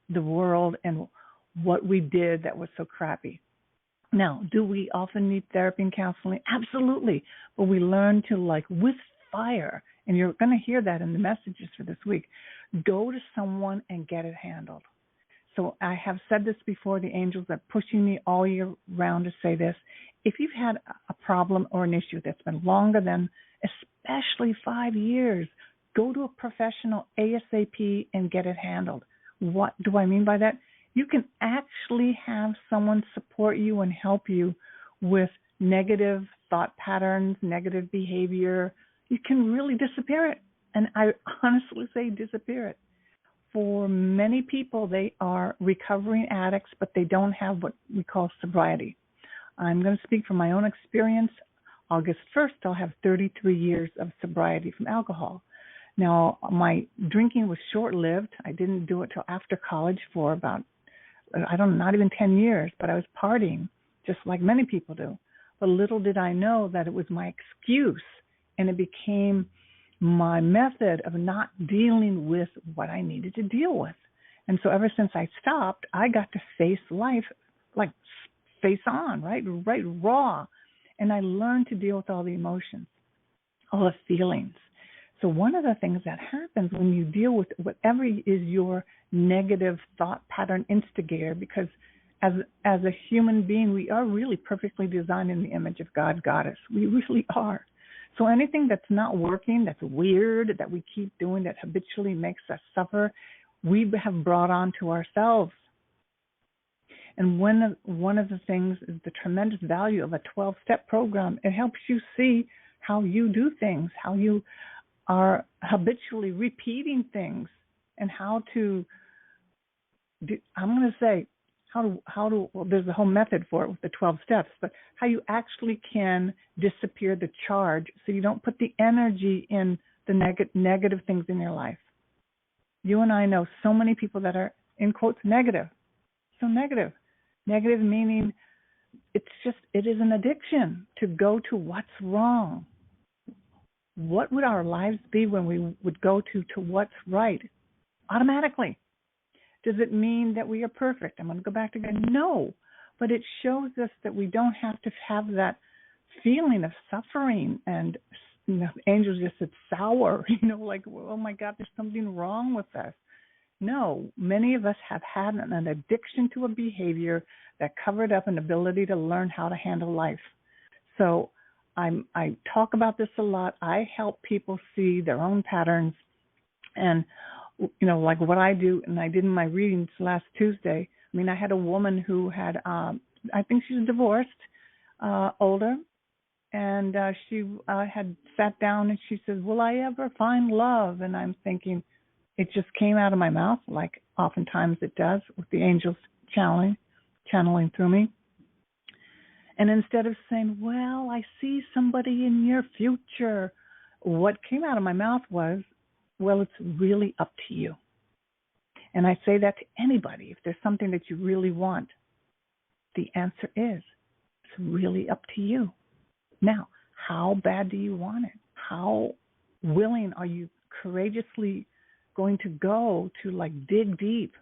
the world and what we did that was so crappy. Now, do we often need therapy and counseling? Absolutely. But we learn to, like, with fire, and you're going to hear that in the messages for this week, go to someone and get it handled. So I have said this before. The angels are pushing me all year round to say this. If you've had a problem or an issue that's been longer than especially 5 years, go to a professional ASAP and get it handled. What do I mean by that? You can actually have someone support you and help you with negative thought patterns, negative behavior. You can really disappear it. And I honestly say disappear it. For many people, they are recovering addicts, but they don't have what we call sobriety. I'm going to speak from my own experience. August 1st, I'll have 33 years of sobriety from alcohol. Now, my drinking was short-lived. I didn't do it till after college for about, not even 10 years, but I was partying just like many people do. But little did I know that it was my excuse, and it became my method of not dealing with what I needed to deal with. And so ever since I stopped, I got to face life like face on, right raw. And I learned to deal with all the emotions, all the feelings. So one of the things that happens when you deal with whatever is your negative thought pattern instigator, because as a human being, we are really perfectly designed in the image of God, Goddess. We really are. So anything that's not working, that's weird, that we keep doing, that habitually makes us suffer, we have brought on to ourselves. And one of the things is the tremendous value of a 12-step program. It helps you see how you do things, how you are habitually repeating things, and how to do, I'm going to say, well, there's a whole method for it with the 12 steps, but how you actually can disappear the charge so you don't put the energy in the negative things in your life. You and I know so many people that are, in quotes, negative. So negative. Negative meaning it is an addiction to go to what's wrong. What would our lives be when we would go to what's right? Automatically. Does it mean that we are perfect? I'm going to go back to God. No, but it shows us that we don't have to have that feeling of suffering and, angels just said sour, like, oh my God, there's something wrong with us. No, many of us have had an addiction to a behavior that covered up an ability to learn how to handle life. So I talk about this a lot. I help people see their own patterns, and like what I do, and I did in my readings last Tuesday. I mean, I had a woman who had, I think she was divorced, older, and she had sat down and she said, will I ever find love? And I'm thinking, it just came out of my mouth, like oftentimes it does with the angels channeling through me. And instead of saying, well, I see somebody in your future, what came out of my mouth was, well, it's really up to you. And I say that to anybody. If there's something that you really want, the answer is, it's really up to you. Now, how bad do you want it? How willing are you courageously going to go to dig deep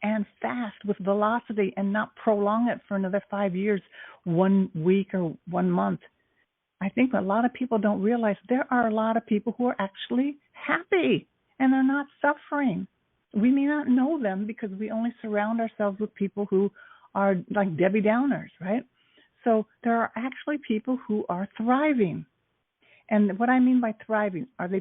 and fast with velocity and not prolong it for another 5 years, 1 week or 1 month? I think a lot of people don't realize there are a lot of people who are actually happy and are not suffering. We may not know them because we only surround ourselves with people who are like Debbie Downers, right? So there are actually people who are thriving. And what I mean by thriving, are they